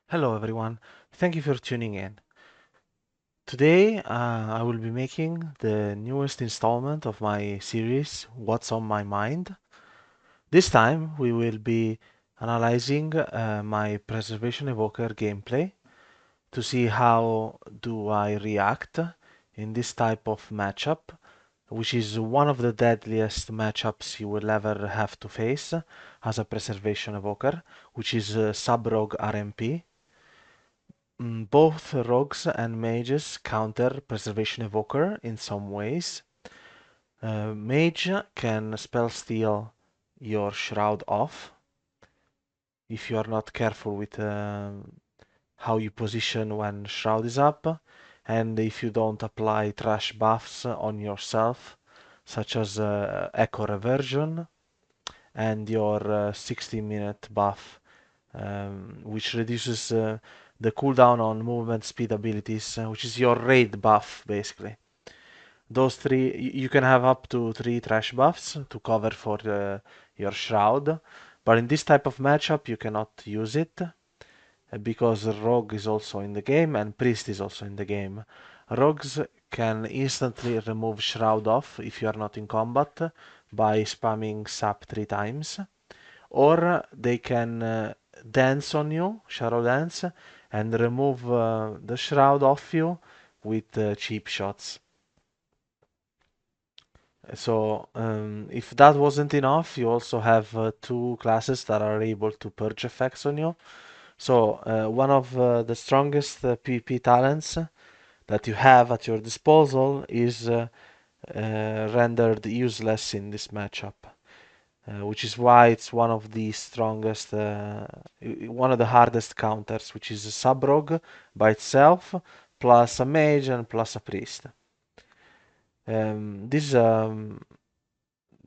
Hello everyone, thank you for tuning in. Today I will be making the newest installment of my series What's on My Mind. This time we will be analyzing my Preservation Evoker gameplay to see how do I react in this type of matchup, which is one of the deadliest matchups you will ever have to face as a Preservation Evoker, which is Sub-Rogue RMP. Both rogues and mages counter Preservation Evoker in some ways. Mage can spell steal your shroud off if you are not careful with how you position when shroud is up, and if you don't apply trash buffs on yourself, such as echo reversion and your 60-minute buff, which reduces the cooldown on movement speed abilities, which is your raid buff basically. Those three, you can have up to 3 trash buffs to cover for your shroud, but in this type of matchup you cannot use it because rogue is also in the game and priest is also in the game. Rogues can instantly remove shroud off if you are not in combat by spamming sap 3 times, or they can dance on you, shadow dance, and remove the shroud off you with cheap shots. So if that wasn't enough, you also have 2 classes that are able to purge effects on you. So one of the strongest PvP talents that you have at your disposal is rendered useless in this matchup. Which is why it's one of the strongest, one of the hardest counters, which is a sub-rogue by itself, plus a mage and plus a priest. This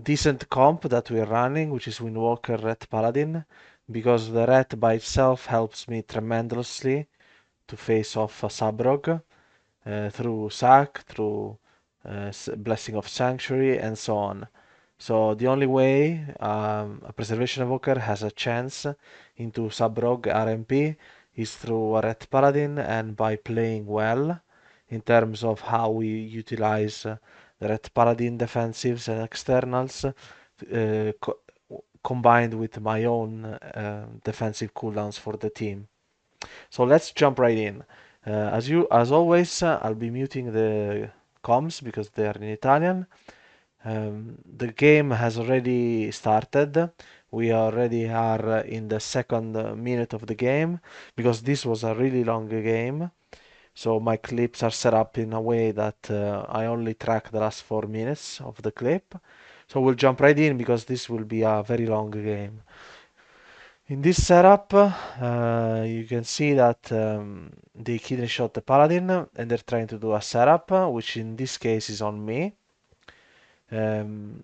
decent comp that we're running, which is Windwalker Ret Paladin, because the Ret by itself helps me tremendously to face off a sub-rogue through Sack, through Blessing of Sanctuary, and so on. So the only way a Preservation Evoker has a chance into Sub-Rogue RMP is through a Ret Paladin and by playing well in terms of how we utilize the Ret Paladin defensives and externals co combined with my own defensive cooldowns for the team. So let's jump right in. As always, I'll be muting the comms because they are in Italian. The game has already started. We already are in the second minute of the game because this was a really long game. So my clips are set up in a way that I only track the last 4 minutes of the clip. So we'll jump right in because this will be a very long game. In this setup, you can see that they kidney shot the paladin and they're trying to do a setup, which in this case is on me. Um,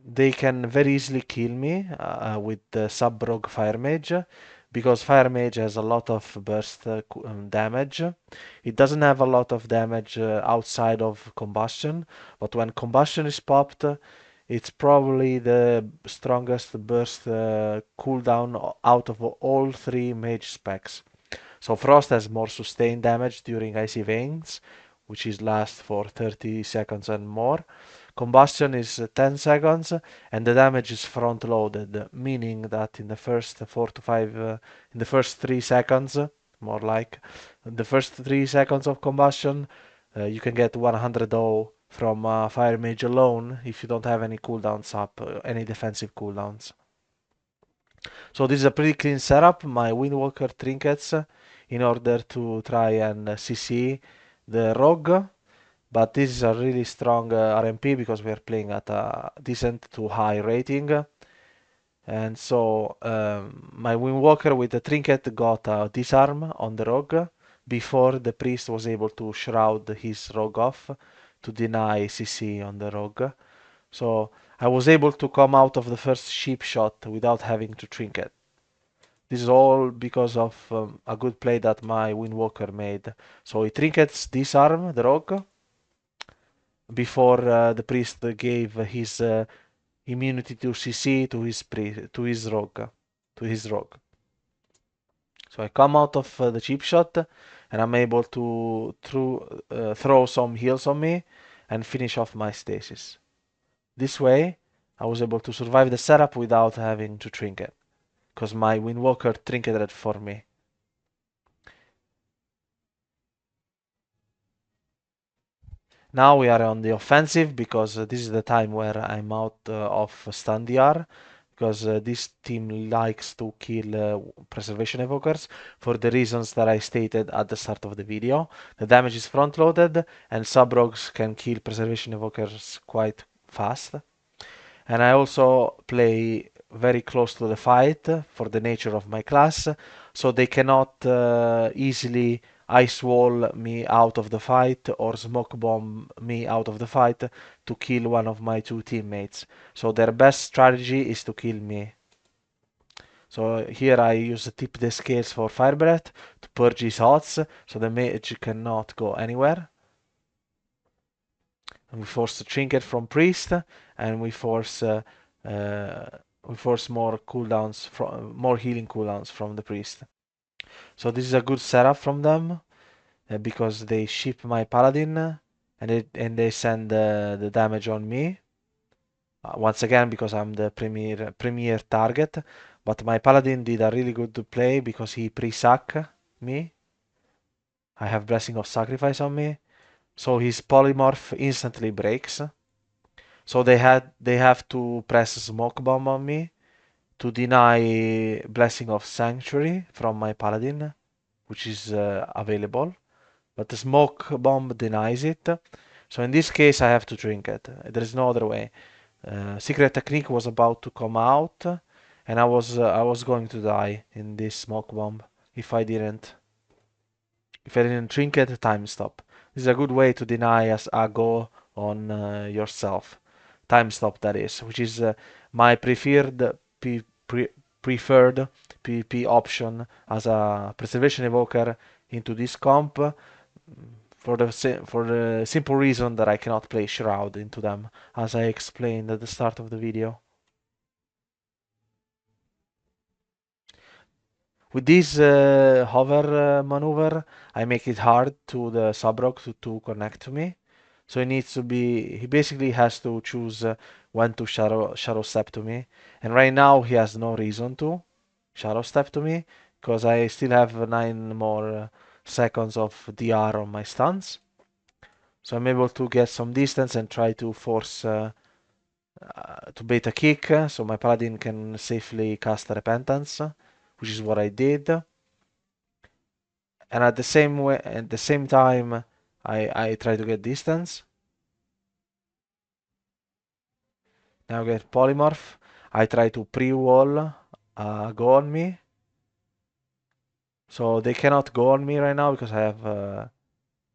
they can very easily kill me with the sub-rogue fire mage because fire mage has a lot of burst damage. It doesn't have a lot of damage outside of combustion, but when combustion is popped, it's probably the strongest burst cooldown out of all 3 mage specs. So Frost has more sustained damage during Icy Veins, which is last for 30 seconds and more. Combustion is 10 seconds, and the damage is front loaded, meaning that in the first 4 to 5, in the first 3 seconds, more like, in the first 3 seconds of combustion, you can get 100 0 from Fire Mage alone if you don't have any cooldowns up, any defensive cooldowns. So this is a pretty clean setup. My Windwalker trinkets in order to try and CC the rogue. But this is a really strong RMP because we are playing at a decent to high rating. And so my Windwalker with the trinket got a disarm on the rogue before the priest was able to shroud his rogue off to deny CC on the rogue. So I was able to come out of the first sheep shot without having to trinket. This is all because of a good play that my Windwalker made. So he trinkets disarm the rogue before the priest gave his immunity to CC to his rogue. So I come out of the cheap shot and I'm able to throw some heals on me and finish off my stasis. This way, I was able to survive the setup without having to trinket, because my Windwalker trinketed for me. Now we are on the offensive because this is the time where I'm out of stun DR, because this team likes to kill preservation evokers for the reasons that I stated at the start of the video. The damage is front loaded and sub-rogues can kill preservation evokers quite fast. And I also play very close to the fight for the nature of my class, so they cannot easily ice wall me out of the fight or smoke bomb me out of the fight to kill one of my two teammates. So their best strategy is to kill me. So here I use tip the scales for fire breath to purge his hots, so the mage cannot go anywhere. And we force a trinket from priest, and we force more cooldowns from more healing cooldowns from the priest. So this is a good setup from them because they ship my paladin and they send the damage on me. Once again because I'm the premier target, but my paladin did a really good play because he pre-sack me. I have Blessing of Sacrifice on me, so his polymorph instantly breaks. So they have to press smoke bomb on me to deny Blessing of Sanctuary from my paladin, which is available, but the smoke bomb denies it. So in this case, I have to drink it. There is no other way. Secret technique was about to come out, and I was going to die in this smoke bomb if I didn't. If I didn't drink it, time stop. This is a good way to deny us a go on yourself. Time stop, that is, which is my pre preferred PvP option as a preservation evoker into this comp for the simple reason that I cannot play Shroud into them, as I explained at the start of the video. With this hover maneuver, I make it hard to the Subrog to connect to me. So he basically has to choose when to shadow step to me. And right now he has no reason to shadow step to me because I still have 9 more seconds of DR on my stuns. So I'm able to get some distance and try to force to bait a kick so my paladin can safely cast Repentance, which is what I did. And at the same time, I try to get distance. Now get polymorph. I try to pre-wall go on me. So they cannot go on me right now because I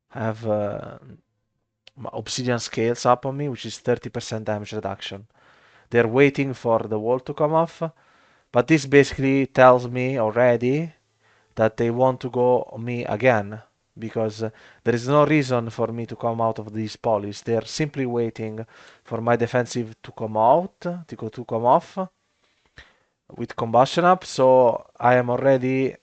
have obsidian scales up on me, which is 30% damage reduction. They're waiting for the wall to come off, but this basically tells me already that they want to go on me again because there is no reason for me to come out of these polys. They're simply waiting for my defensive to come out, to come off with combustion up. So I am already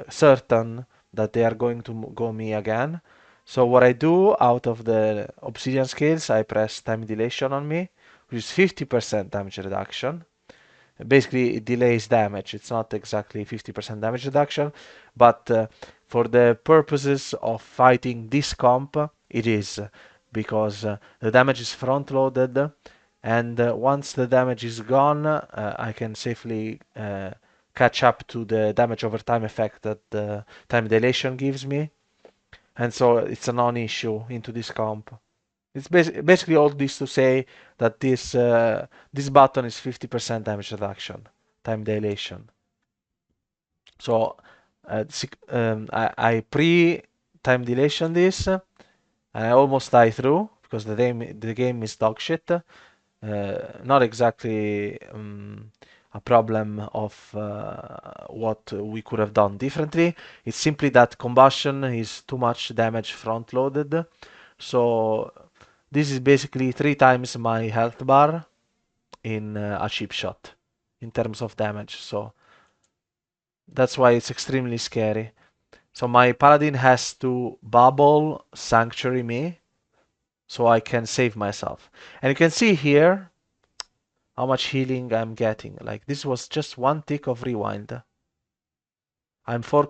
certain that they are going to go me again. So what I do out of the obsidian scales, I press time dilation on me, which is 50% damage reduction. Basically it delays damage. It's not exactly 50% damage reduction, but for the purposes of fighting this comp, it is because the damage is front loaded, and once the damage is gone, I can safely catch up to the damage over time effect that the time dilation gives me, and so it's a non-issue into this comp. It's basically all this to say that this button is 50% damage reduction, time dilation. So I pre-time dilation this, and I almost die through because the game is dog shit. Not exactly a problem of what we could have done differently. It's simply that combustion is too much damage front loaded. So this is basically 3 times my health bar in a cheap shot in terms of damage. So That's why it's extremely scary. So my paladin has to bubble sanctuary me so I can save myself. And you can see here how much healing I'm getting. Like this was just one tick of rewind. I'm 4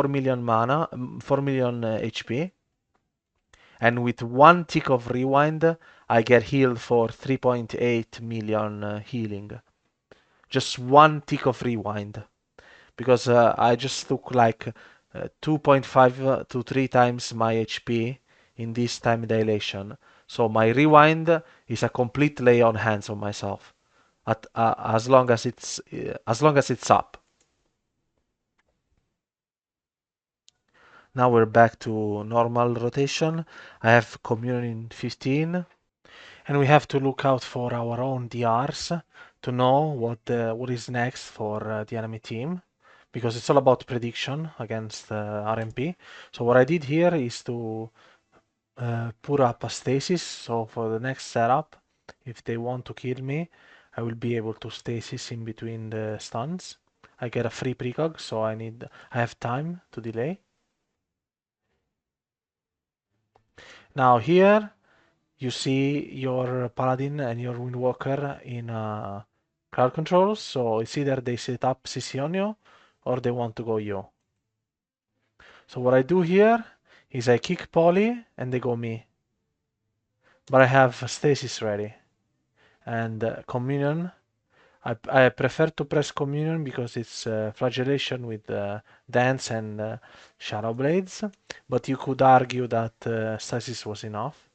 million mana, 4 million HP, and with one tick of rewind, I get healed for 3.8 million healing. Just one tick of rewind, because I just took like 2.5 to 3 times my HP in this time dilation. So my rewind is a complete lay on hands on myself, as long as it's up. Now we're back to normal rotation. I have communion in 15, and we have to look out for our own DRs to know what is next for the enemy team, because it's all about prediction against RMP. So what I did here is to put up a stasis. So for the next setup, if they want to kill me, I will be able to stasis in between the stuns. I get a free precog, so I have time to delay. Now here you see your paladin and your windwalker in crowd control, so it's either they set up Sisionio or they want to go Yo. So what I do here is I kick Poly and they go me. But I have stasis ready. And communion, I prefer to press communion because it's flagellation with dance and shadow blades. But you could argue that stasis was enough.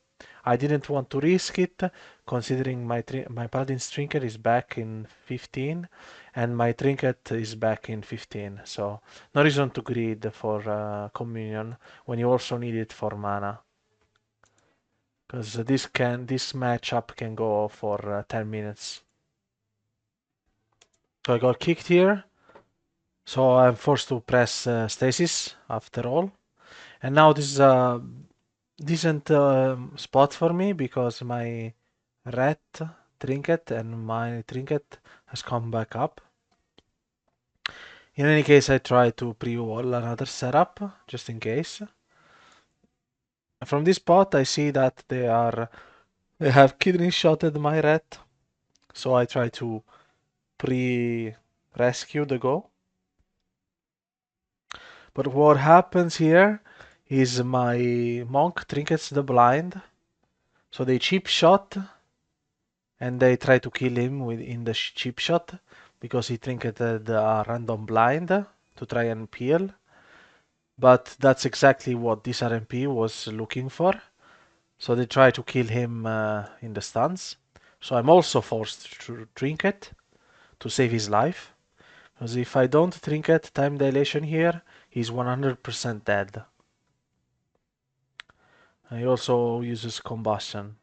I didn't want to risk it, considering my paladin's trinket is back in 15, and my trinket is back in 15. So no reason to greed for communion when you also need it for mana, because this matchup can go for 10 minutes. So I got kicked here, so I'm forced to press stasis after all. And now this is a decent spot for me because my red trinket and my trinket has come back up. In any case, I try to pre-wall another setup just in case. From this spot, I see that they have kidney shotted my red, so I try to pre-rescue the go. But what happens here is my monk trinkets the blind, so they cheap shot and they try to kill him in the cheap shot because he trinketed a random blind to try and peel. But that's exactly what this RMP was looking for. So they try to kill him in the stuns. So I'm also forced to trinket to save his life. Because if I don't trinket time dilation here, he's 100% dead. He also uses combustion.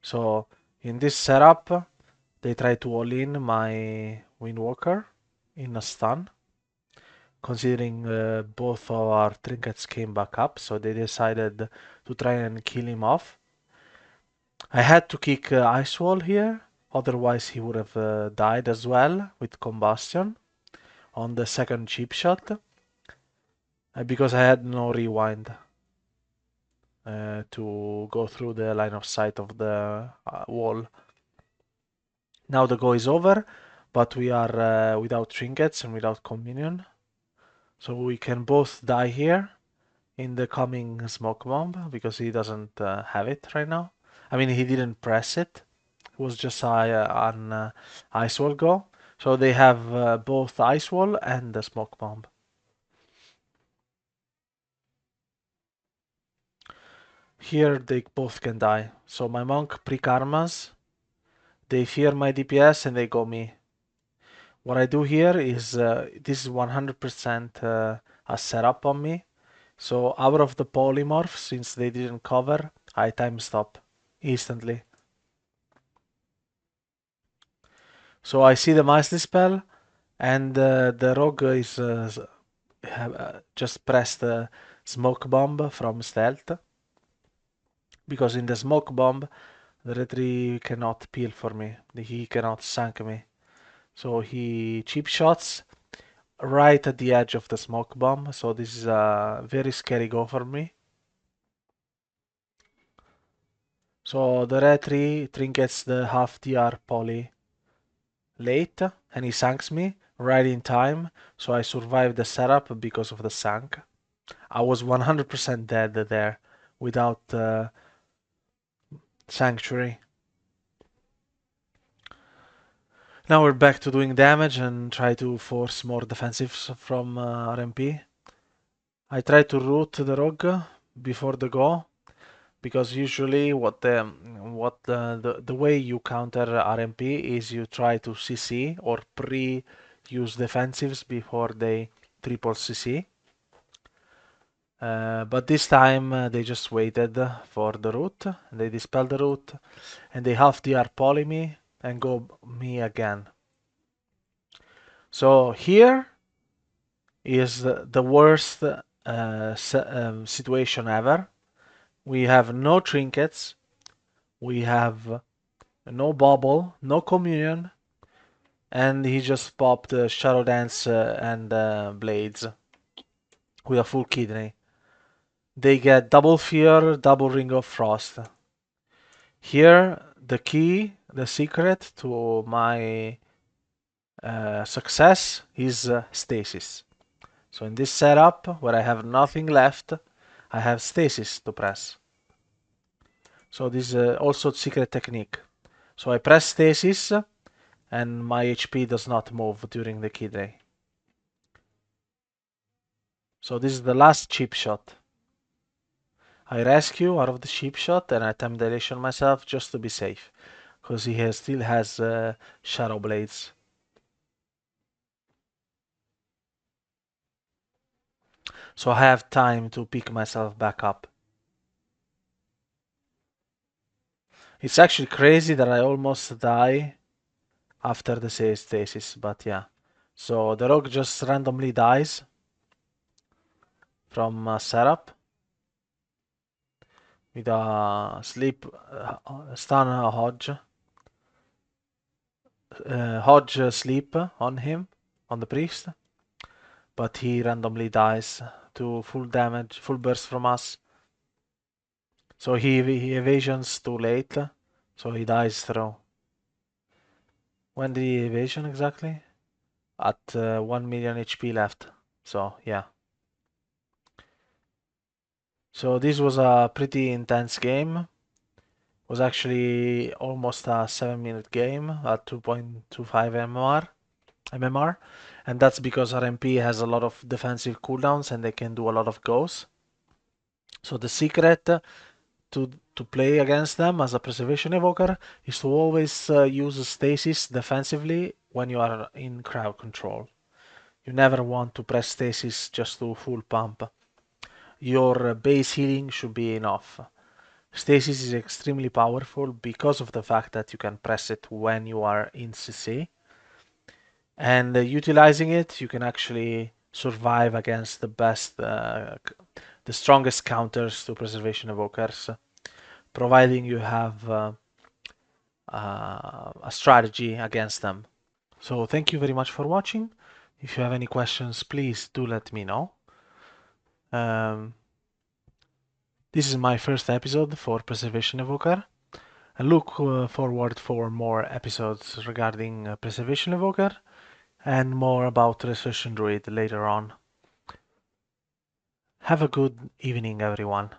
So in this setup, they try to all in my Windwalker in a stun. Considering both of our trinkets came back up, so they decided to try and kill him off. I had to kick Ice Wall here, otherwise he would have died as well with combustion on the second cheap shot, because I had no rewind to go through the line of sight of the wall. Now the go is over, but we are without trinkets and without communion, so we can both die here in the coming smoke bomb because he doesn't have it right now. I mean, he didn't press it. It was just on ice wall go. So they have both ice wall and the smoke bomb. Here they both can die. So my monk pre-karmas. They fear my DPS and they go me. What I do here is this is 100% a setup on me. So out of the polymorph, since they didn't cover, I time stop instantly. So I see the Master spell, and the rogue is just pressed the smoke bomb from stealth, because in the smoke bomb the retry cannot peel for me. He cannot sank me. So he cheap shots right at the edge of the smoke bomb, so this is a very scary go for me. So the red tree trinkets the half DR poly late, and he sanks me right in time, so I survived the setup because of the sank. I was 100% dead there without sanctuary. Now we're back to doing damage and try to force more defensives from RMP. I try to root the rogue before the go, because usually the way you counter RMP is you try to CC or pre-use defensives before they triple CC. But this time they just waited for the root, they dispel the root, and they half DR poly me and go me again. So here is the worst situation ever. We have no trinkets, we have no bubble, no communion, and he just popped Shadow Dance and Blades with a full kidney. They get double fear, double ring of frost. Here, the key, the secret to my success is stasis. So in this setup, where I have nothing left, I have stasis to press. So this is also secret technique. So I press stasis, and my HP does not move during the key day. So this is the last cheap shot. I rescue out of the cheap shot and I attempt dilation myself just to be safe, because he still has Shadow Blades. So I have time to pick myself back up. It's actually crazy that I almost die after the stasis, but yeah. So the rogue just randomly dies from setup with a sleep stun Hodge. Hodge sleep on him, on the priest, but he randomly dies to full damage, full burst from us. So he evasions too late, so he dies through. When did he evasion exactly? At 1 million HP left. So yeah. So this was a pretty intense game. It was actually almost a 7-minute game at 2.25 MMR, and that's because RMP has a lot of defensive cooldowns and they can do a lot of goes. So the secret to play against them as a preservation evoker is to always use stasis defensively when you are in crowd control. You never want to press stasis just to full pump. Your base healing should be enough. Stasis is extremely powerful because of the fact that you can press it when you are in CC. And utilizing it, you can actually survive against the strongest counters to preservation evokers, providing you have a strategy against them. So thank you very much for watching. If you have any questions, please do let me know. Um, this is my first episode for Preservation Evoker. I look forward for more episodes regarding Preservation Evoker and more about Resurrection Druid later on. Have a good evening, everyone.